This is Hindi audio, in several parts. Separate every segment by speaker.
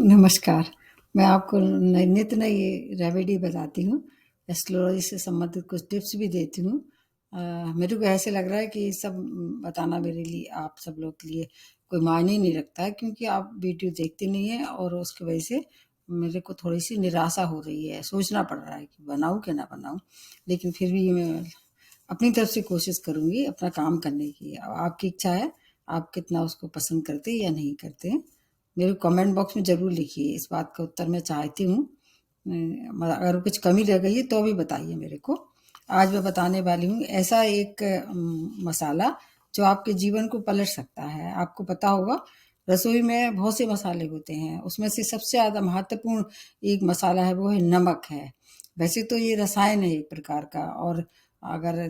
Speaker 1: नमस्कार, मैं आपको नित्य नई रेमेडी बताती हूँ। एस्ट्रोलॉजी से संबंधित कुछ टिप्स भी देती हूँ। मेरे को ऐसे लग रहा है कि सब बताना मेरे लिए, आप सब लोग के लिए कोई मायने नहीं रखता है, क्योंकि आप वीडियो देखते नहीं हैं और उसकी वजह से मेरे को थोड़ी-सी निराशा हो रही है। सोचना पड़ रहा है कि बनाऊँ कि ना बनाऊँ? लेकिन फिर भी मैं अपनी तरफ से कोशिश करूँगी अपना काम करने की। अब आपकी इच्छा है, आप कितना उसको पसंद करते हैं या नहीं करते हैं। मेरे कमेंट बॉक्स में ज़रूर लिखिए, इस बात का उत्तर मैं चाहती हूँ। अगर कुछ कमी रह गई है तो भी बताइए मेरे को। आज मैं बताने वाली हूँ ऐसा एक मसाला जो आपके जीवन को पलट सकता है। आपको पता होगा, रसोई में बहुत से मसाले होते हैं, उसमें से सबसे ज़्यादा महत्वपूर्ण एक मसाला है, वो है नमक है। वैसे तो ये रसायन है एक प्रकार का, और अगर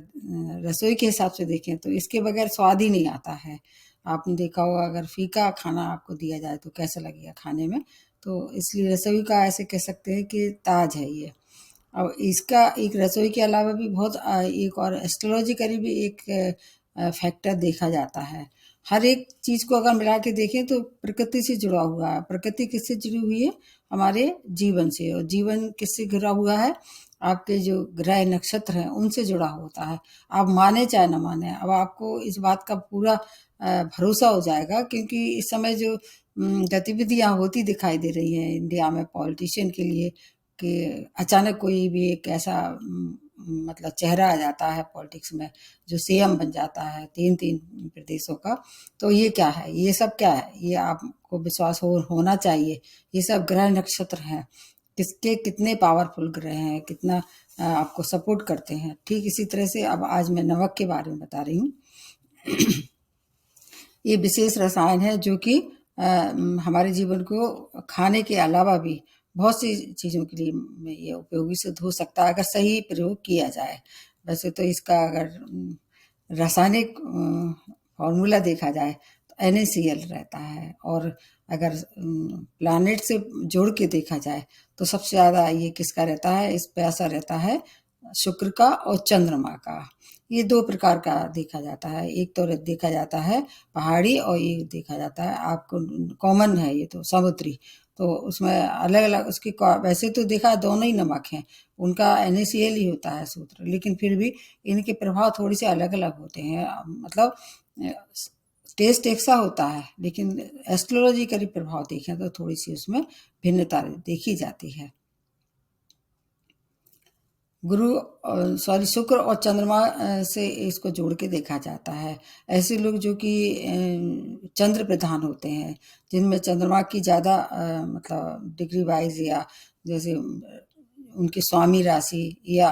Speaker 1: रसोई के हिसाब से देखें तो इसके बगैर स्वाद ही नहीं आता है। आपने देखा होगा, अगर फीका खाना आपको दिया जाए तो कैसा लगेगा खाने में। तो इसलिए रसोई का ऐसे कह सकते हैं कि ताज है ये। अब इसका एक रसोई के अलावा भी बहुत एक और एस्ट्रोलॉजिकली भी एक फैक्टर देखा जाता है। हर एक चीज़ को अगर मिला के देखें तो प्रकृति से जुड़ा हुआ है। प्रकृति किससे जुड़ी हुई है? हमारे जीवन से। और जीवन किससे जुड़ा हुआ है? आपके जो ग्रह नक्षत्र हैं उनसे जुड़ा होता है। आप माने चाहे ना माने, अब आपको इस बात का पूरा भरोसा हो जाएगा, क्योंकि इस समय जो गतिविधियाँ होती दिखाई दे रही हैं इंडिया में पॉलिटिशियन के लिए, कि अचानक कोई भी एक ऐसा मतलब चेहरा आ जाता है पॉलिटिक्स में जो सीएम बन जाता है 3-3 प्रदेशों का। तो ये क्या है? ये सब क्या है? ये आपको विश्वास होना चाहिए। ये सब ग्रह नक्षत्र हैं। किसके कितने पावरफुल ग्रह हैं, कितना आपको सपोर्ट करते हैं। ठीक इसी तरह से अब आज मैं नमक के बारे में बता रही हूँ। ये विशेष रसायन है जो कि हमारे जीवन को खाने के अलावा भी बहुत सी चीज़ों के लिए ये उपयोगी सिद्ध हो सकता है, अगर सही प्रयोग किया जाए। वैसे तो इसका अगर रासायनिक फॉर्मूला देखा जाए तो NaCl रहता है, और अगर प्लैनेट से जोड़ के देखा जाए तो सबसे ज़्यादा ये किसका रहता है? इस पे असर रहता है शुक्र का और चंद्रमा का। ये 2 प्रकार का देखा जाता है। एक तो देखा जाता है पहाड़ी, और एक देखा जाता है आपको कॉमन है, ये तो समुद्री। तो उसमें अलग-अलग उसकी वैसे तो देखा दोनों ही नमक हैं, उनका NaCl ही होता है सूत्र, लेकिन फिर भी इनके प्रभाव थोड़े से अलग-अलग होते हैं। मतलब अ, टेस्ट एक सा होता है, लेकिन एस्ट्रोलॉजिकली प्रभाव देखें तो थोड़ी-सी उसमें भिन्नता देखी जाती है। शुक्र और चंद्रमा से इसको जोड़ के देखा जाता है। ऐसे लोग जो कि चंद्र प्रधान होते हैं, जिनमें चंद्रमा की ज़्यादा मतलब डिग्री वाइज़, या जैसे उनकी स्वामी राशि या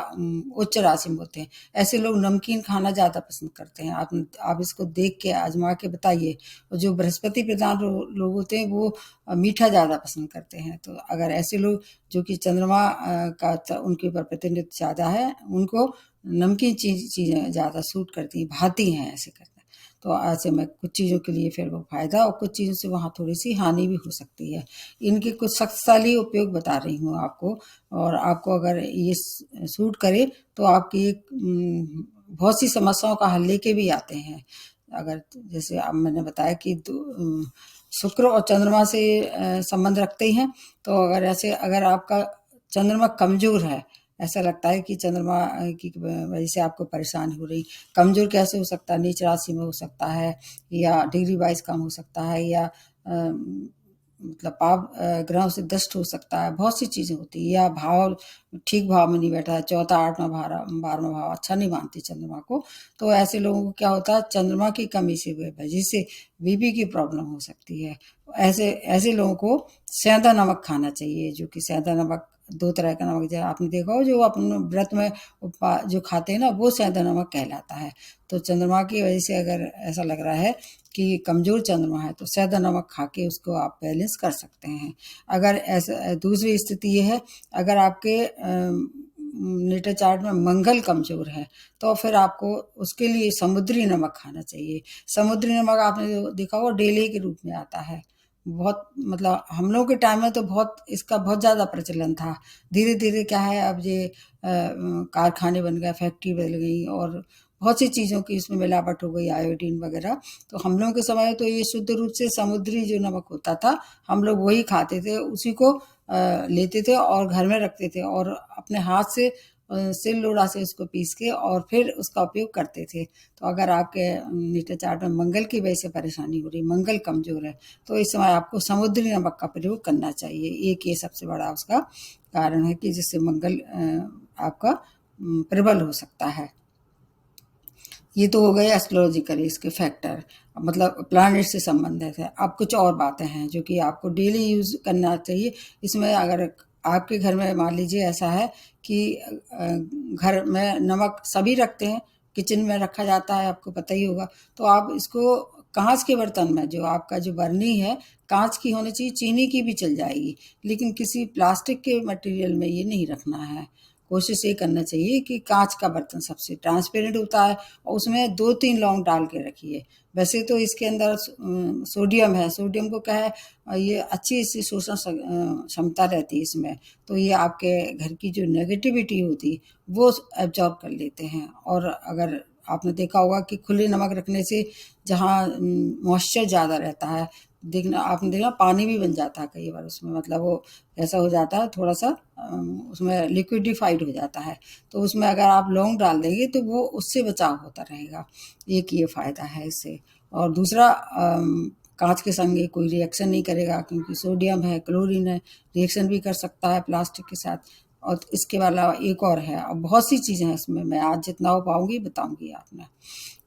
Speaker 1: उच्च राशि में होते हैं, ऐसे लोग नमकीन खाना ज़्यादा पसंद करते हैं। आप इसको देख के आज़मा के बताइए। और जो बृहस्पति प्रधान लोग होते हैं वो मीठा ज़्यादा पसंद करते हैं। तो अगर ऐसे लोग जो कि चंद्रमा उनके ऊपर प्रतिनिधित्व ज़्यादा है, उनको नमकीन चीज़ें ज़्यादा सूट करती हैं, भाती हैं, ऐसे करते हैं। तो ऐसे में कुछ चीज़ों के लिए फिर वो फ़ायदा, और कुछ चीज़ों से वहाँ थोड़ी-सी हानि भी हो सकती है। इनके कुछ शक्तिशाली उपयोग बता रही हूँ आपको, और आपको अगर ये सूट करे तो आपकी बहुत सी समस्याओं का हल लेके भी आते हैं। अगर जैसे अब मैंने बताया कि शुक्र और चंद्रमा से संबंध रखते ही हैं, तो अगर आपका चंद्रमा कमज़ोर है, ऐसा लगता है कि चंद्रमा की वजह से आपको परेशानी हो रही। कमज़ोर कैसे हो सकता है? नीच राशि में हो सकता है, या डिग्री वाइज़ कम हो सकता है, या मतलब ग्रहों से दष्ट हो सकता है। बहुत सी चीज़ें होती हैं, या भाव ठीक भाव में नहीं बैठा है, चौथा, 8वां, 12वां भाव अच्छा नहीं मानती चंद्रमा को। तो ऐसे लोगों को क्या होता है, चंद्रमा की कमी से वजह से बीपी की प्रॉब्लम हो सकती है। ऐसे ऐसे लोगों को सेंधा नमक खाना चाहिए, जो कि सेंधा नमक 2 तरह का नमक, जैसे आपने देखा हो जो अपने व्रत में जो खाते हैं ना, वो सेंधा नमक कहलाता है। तो चंद्रमा की वजह से अगर ऐसा लग रहा है कि कमज़ोर चंद्रमा है, तो सेंधा नमक खा के उसको आप बैलेंस कर सकते हैं। अगर ऐसा दूसरी स्थिति ये है, अगर आपके नेटर चार्ट में मंगल कमज़ोर है, तो फिर आपको उसके लिए समुद्री नमक खाना चाहिए। समुद्री नमक आपने देखा होगा डेली के रूप में आता है। बहुत मतलब हम लोगों के टाइम में तो बहुत इसका बहुत ज़्यादा प्रचलन था। धीरे-धीरे क्या है, अब ये कारखाने बन गए, फैक्ट्री बन गई, और बहुत सी चीज़ों की इसमें मिलावट हो गई, आयोडीन वगैरह। तो हम लोगों के समय तो ये शुद्ध रूप से समुद्री जो नमक होता था, हम लोग वही खाते थे, उसी को लेते थे और घर में रखते थे और अपने हाथ से सिल लोढ़ा से उसको पीस के और फिर उसका उपयोग करते थे। तो अगर आपके मीठे चाट में मंगल की वजह से परेशानी हो रही, मंगल कमज़ोर है, तो इस समय आपको समुद्री नमक का प्रयोग करना चाहिए। एक ये सबसे बड़ा उसका कारण है कि जिससे मंगल आपका प्रबल हो सकता है। ये तो हो गए एस्ट्रोलॉजिकली इसके फैक्टर, मतलब प्लैनेट से संबंधित है। अब कुछ और बातें हैं जो कि आपको डेली यूज़ करना चाहिए। इसमें अगर आपके घर में मान लीजिए ऐसा है कि घर में नमक सभी रखते हैं, किचन में रखा जाता है, आपको पता ही होगा। तो आप इसको काँच के बर्तन में, जो आपका जो बरनी है काँच की होनी चाहिए, चीनी की भी चल जाएगी, लेकिन किसी प्लास्टिक के मटेरियल में ये नहीं रखना है। कोशिश ये करना चाहिए कि काँच का बर्तन सबसे ट्रांसपेरेंट होता है और उसमें 2-3 लौंग डाल के रखिए। वैसे तो इसके अंदर सोडियम है, सोडियम को क्या है, ये अच्छी सी शोषण क्षमता रहती है इसमें, तो ये आपके घर की जो नेगेटिविटी होती वो एब्जॉर्ब कर लेते हैं। और अगर आपने देखा होगा कि खुले नमक रखने से जहाँ मॉइस्चर ज़्यादा रहता है, देखना आपने देखा पानी भी बन जाता है कई बार उसमें, मतलब वो ऐसा हो जाता है थोड़ा सा उसमें लिक्विडिफाइड हो जाता है। तो उसमें अगर आप लौंग डाल देंगे तो वो उससे बचाव होता रहेगा। एक ये फ़ायदा है इससे। और दूसरा काँच के संग ये कोई रिएक्शन नहीं करेगा क्योंकि सोडियम है, क्लोरीन है, रिएक्शन भी कर सकता है प्लास्टिक के साथ। और इसके अलावा एक और है, और बहुत सी चीज़ें हैं इसमें, मैं आज जितना हो पाऊँगी बताऊँगी आपने।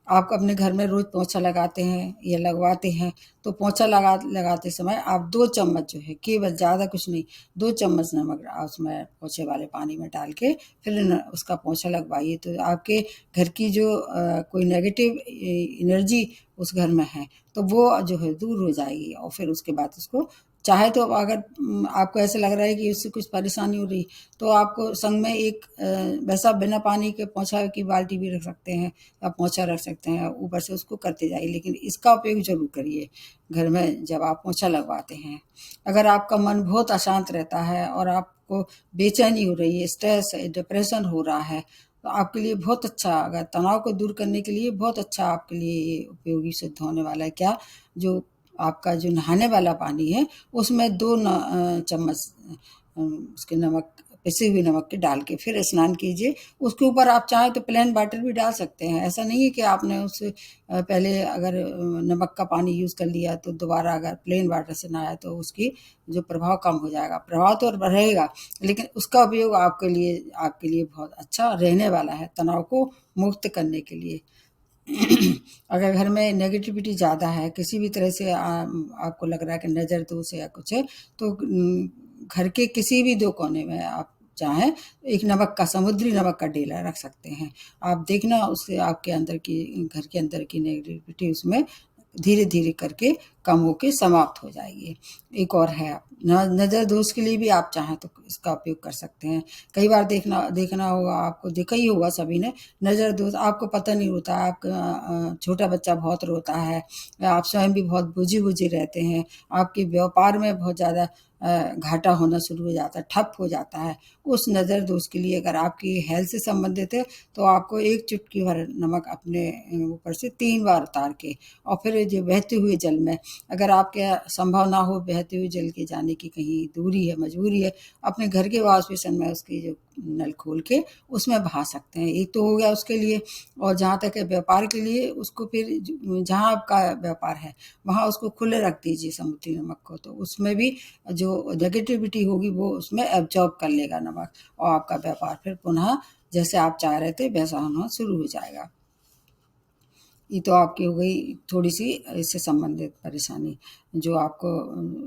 Speaker 1: आप अपने घर में रोज़ पोंछा लगाते हैं या लगवाते हैं, तो पोंछा लगाते समय आप 2 चम्मच जो है केवल, ज़्यादा कुछ नहीं, 2 चम्मच नमक उसमें पोंछे वाले पानी में डाल के फिर उसका पोंछा लगवाइए। तो आपके घर की जो कोई नेगेटिव एनर्जी उस घर में है, तो वो जो है दूर हो जाएगी। और फिर उसके बाद उसको चाहे तो अगर आपको ऐसा लग रहा है कि उससे कुछ परेशानी हो रही, तो आपको संग में एक वैसा बिना पानी के पोंछा की बाल्टी भी रख सकते हैं या पोंछा रख सकते हैं, ऊपर से उसको करते जाइए, लेकिन इसका उपयोग ज़रूर करिए घर में जब आप पोंछा लगवाते हैं। अगर आपका मन बहुत अशांत रहता है और आपको बेचैनी हो रही है, स्ट्रेस है, डिप्रेशन हो रहा है, तो आपके लिए बहुत अच्छा, अगर तनाव को दूर करने के लिए बहुत अच्छा आपके लिए ये उपयोगी सिद्ध होने वाला है। क्या, जो आपका जो नहाने वाला पानी है उसमें 2 चम्मच उसके नमक, पिसी हुई नमक के डाल के फिर स्नान कीजिए। उसके ऊपर आप चाहें तो प्लेन वाटर भी डाल सकते हैं। ऐसा नहीं है कि आपने उससे पहले अगर नमक का पानी यूज़ कर लिया तो दोबारा अगर प्लेन वाटर से नहाया तो उसकी जो प्रभाव कम हो जाएगा। प्रभाव तो रहेगा, लेकिन उसका उपयोग आपके लिए बहुत अच्छा रहने वाला है, तनाव को मुक्त करने के लिए। अगर घर में नेगेटिविटी ज़्यादा है, किसी भी तरह से आपको लग रहा है कि नज़र दोष है या कुछ है, तो घर के किसी भी 2 कोने में आप चाहें एक नमक का, समुद्री नमक का डेला रख सकते हैं। आप देखना उससे आपके अंदर की, घर के अंदर की नेगेटिविटी उसमें धीरे-धीरे करके कम होके समाप्त हो जाएगी। एक और है, नज़र दोष के लिए भी आप चाहें तो इसका उपयोग कर सकते हैं। कई बार देखना देखना होगा, आपको देखा ही होगा सभी ने, नज़र दोष आपको पता नहीं होता, आपका छोटा बच्चा बहुत रोता है, या आप स्वयं भी बहुत बुझी-बुझी रहते हैं, आपके व्यापार में बहुत ज़्यादा घाटा होना शुरू हो जाता है, ठप हो जाता है। उस नज़र दोष के लिए अगर आपकी हेल्थ से संबंधित है, तो आपको 1 चुटकी भर नमक अपने ऊपर से 3 बार उतार के और फिर जो बहते हुए जल में, अगर आपके संभव ना हो बहते हुए जल के जाने की, कहीं दूरी है, मजबूरी है, अपने घर के वॉश बेसिन में उसकी जो नल खोल के उसमें बहा सकते हैं। एक तो हो गया उसके लिए। और जहाँ तक है व्यापार के लिए, उसको फिर जहाँ आपका व्यापार है वहाँ उसको खुले रख दीजिए समुद्री नमक को, तो उसमें भी जो नेगेटिविटी होगी वो उसमें एब्जॉर्ब कर लेगा नमक, और आपका व्यापार फिर पुनः जैसे आप चाह रहे थे वैसा होना शुरू हो जाएगा। ये तो आपकी हो गई थोड़ी-सी इससे संबंधित परेशानी, जो आपको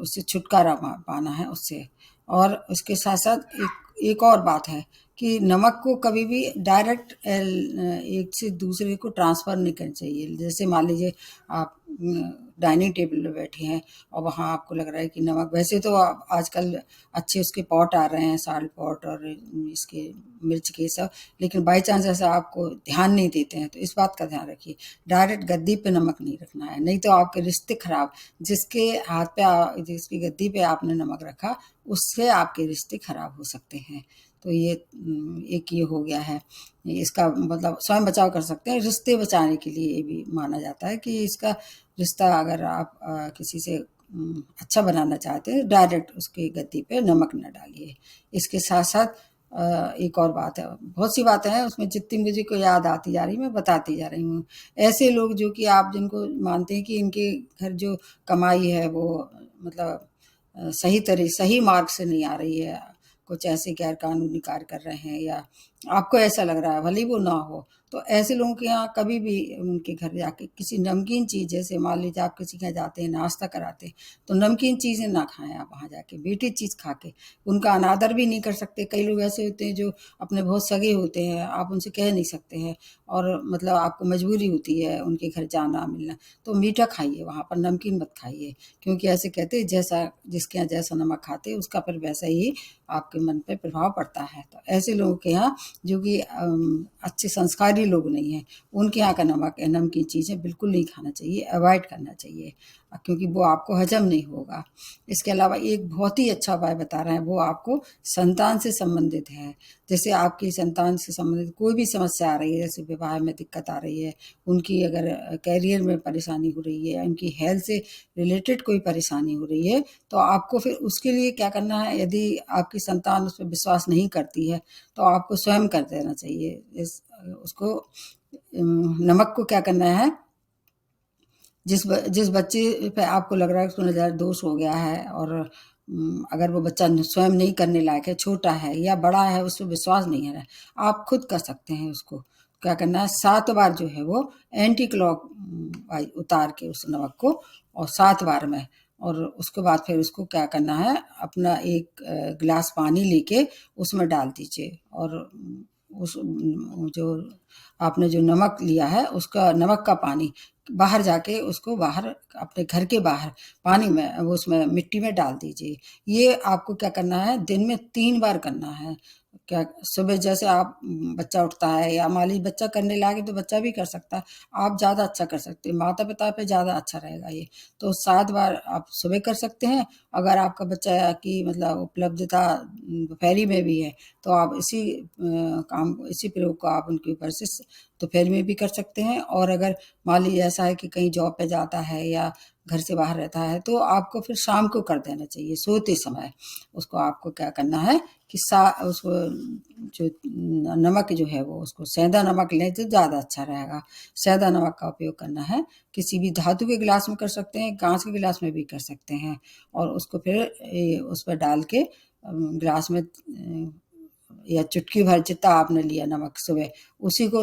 Speaker 1: उससे छुटकारा पाना है उससे। और उसके साथ-साथ एक और बात है कि नमक को कभी भी डायरेक्ट एक से दूसरे को ट्रांसफ़र नहीं करना चाहिए। जैसे मान लीजिए आप डाइनिंग टेबल पे बैठे हैं और वहाँ आपको लग रहा है कि नमक, वैसे तो आजकल अच्छे उसके पॉट आ रहे हैं, साल्ट पॉट और इसके मिर्च के सब, लेकिन बाई चांस ऐसा आपको ध्यान नहीं देते हैं, तो इस बात का ध्यान रखिए, डायरेक्ट गद्दी पे नमक नहीं रखना है, नहीं तो आपके रिश्ते खराब, जिसके हाथ पे जिसकी गद्दी पे आपने नमक रखा, उससे आपके रिश्ते खराब हो सकते हैं। तो ये एक ये हो गया है। इसका मतलब स्वयं बचाव कर सकते हैं। रिश्ते बचाने के लिए ये भी माना जाता है कि इसका रिश्ता अगर आप किसी से अच्छा बनाना चाहते हैं, डायरेक्ट उसकी गद्दी पे नमक न डालिए। इसके साथ-साथ एक और बात है, बहुत सी बातें हैं उसमें, जितनी मुझे को याद आती जा रही मैं बताती जा रही हूँ। ऐसे लोग जो कि आप जिनको मानते हैं कि इनके घर जो कमाई है वो मतलब सही मार्ग से नहीं आ रही है, कुछ ऐसे गैर कानूनी कार्य कर रहे हैं या आपको ऐसा लग रहा है, भले ही वो ना हो, तो ऐसे लोगों के यहाँ कभी भी उनके घर जाके किसी नमकीन चीज़, जैसे मान लीजिए आप किसी के यहाँ जाते हैं नाश्ता कराते हैं, तो नमकीन चीज़ें ना खाएँ आप वहाँ जाके, मीठी चीज़ खा के। उनका अनादर भी नहीं कर सकते। कई लोग ऐसे होते हैं जो अपने बहुत सगे होते हैं, आप उनसे कह नहीं सकते हैं और मतलब आपको मजबूरी होती है उनके घर जाना मिलना, तो मीठा खाइए वहाँ पर, नमकीन मत खाइए। क्योंकि ऐसे कहते हैं जैसा जिसके यहाँ जैसा नमक खाते हैं उसका फिर वैसा ही आपके मन पे प्रभाव पड़ता है। तो ऐसे लोगों के यहाँ जो कि अच्छे संस्कारी लोग नहीं हैं, उनके यहाँ का नमक नमकीन चीज़ें बिल्कुल नहीं खाना चाहिए, अवॉइड करना चाहिए, क्योंकि वो आपको हजम नहीं होगा। इसके अलावा एक बहुत ही अच्छा उपाय बता रहे हैं, वो आपको संतान से संबंधित है। जैसे आपकी संतान से संबंधित कोई भी समस्या आ रही है, जैसे विवाह में दिक्कत आ रही है, उनकी अगर करियर में परेशानी हो रही है, उनकी हेल्थ से रिलेटेड कोई परेशानी हो रही है, तो आपको फिर उसके लिए क्या करना है, यदि आपकी संतान उस पे विश्वास नहीं करती है, तो आपको स्वयं कर देना चाहिए। उसको नमक को क्या करना है, जिस बच्चे पे आपको लग रहा है उसको नज़र दोष हो गया है और अगर वो बच्चा स्वयं नहीं करने लायक है, छोटा है या बड़ा है, उस पे विश्वास नहीं है, आप खुद कर सकते हैं उसको। क्या करना है, 7 बार जो है वो एंटी क्लॉक वाइज़ उतार के उस नमक को, और 7 बार में, और उसके बाद फिर उसको क्या करना है, अपना एक गिलास पानी लेके उसमें डाल दीजिए और उस जो आपने जो नमक लिया है उसका, नमक का पानी बाहर जाके उसको बाहर अपने घर के बाहर पानी में वो उसमें मिट्टी में डाल दीजिए। ये आपको क्या करना है, दिन में 3 बार करना है। क्या सुबह जैसे आप बच्चा उठता है या मान लीजिए बच्चा करने लागे तो बच्चा भी कर सकता है, आप ज़्यादा अच्छा कर सकते हैं, माता-पिता पे ज़्यादा अच्छा रहेगा ये। तो 7 बार आप सुबह कर सकते हैं, अगर आपका बच्चा की मतलब उपलब्धता दोपहरी में भी है, तो आप इसी प्रयोग को आप उनके ऊपर से दोपहर में भी कर सकते हैं। और अगर मान लीजिए ऐसा है कि कहीं जॉब पे जाता है या घर से बाहर रहता है, तो आपको फिर शाम को कर देना चाहिए सोते समय। उसको आपको क्या करना है कि उसको जो नमक जो है वो, उसको सेंधा नमक लें तो ज़्यादा अच्छा रहेगा। सेंधा नमक का उपयोग करना है, किसी भी धातु के गिलास में कर सकते हैं, काँच के गिलास में भी कर सकते हैं, और उसको फिर उस पर डाल के गिलास में या चुटकी भर जितना आपने लिया नमक सुबह, उसी को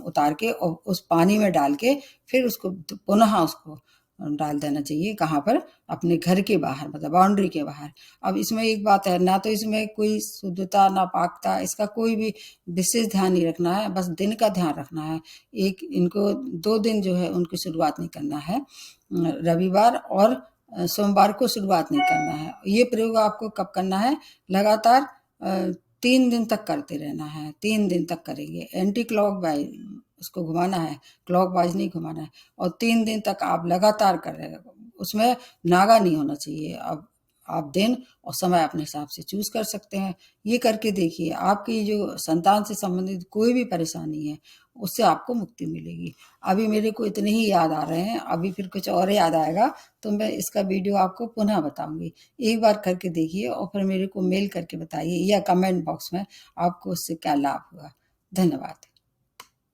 Speaker 1: उतार के और उस पानी में डाल के फिर उसको पुनः उसको डाल देना चाहिए, कहाँ पर, अपने घर के बाहर, मतलब बाउंड्री के बाहर। अब इसमें एक बात है, ना तो इसमें कोई शुद्धता ना पाकता, इसका कोई भी विशेष ध्यान नहीं रखना है, बस दिन का ध्यान रखना है। एक इनको 2 दिन जो है उनकी शुरुआत नहीं करना है, रविवार और सोमवार को शुरुआत नहीं करना है। ये प्रयोग आपको कब करना है, लगातार 3 दिन तक करते रहना है, 3 दिन तक करेंगे। एंटी क्लॉकवाइज़ उसको घुमाना है, क्लॉकवाइज़ नहीं घुमाना है, और 3 दिन तक आप लगातार कर रहे हो। उसमें नागा नहीं होना चाहिए। अब आप दिन और समय अपने हिसाब से चूज़ कर सकते हैं। ये करके देखिए, आपकी जो संतान से संबंधित कोई भी परेशानी है, उससे आपको मुक्ति मिलेगी। अभी मेरे को इतने ही याद आ रहे हैं, अभी फिर कुछ और याद आएगा तो मैं इसका वीडियो आपको पुनः बताऊँगी। एक बार करके देखिए और फिर मेरे को मेल करके बताइए या कमेंट बॉक्स में आपको उससे क्या लाभ हुआ। धन्यवाद।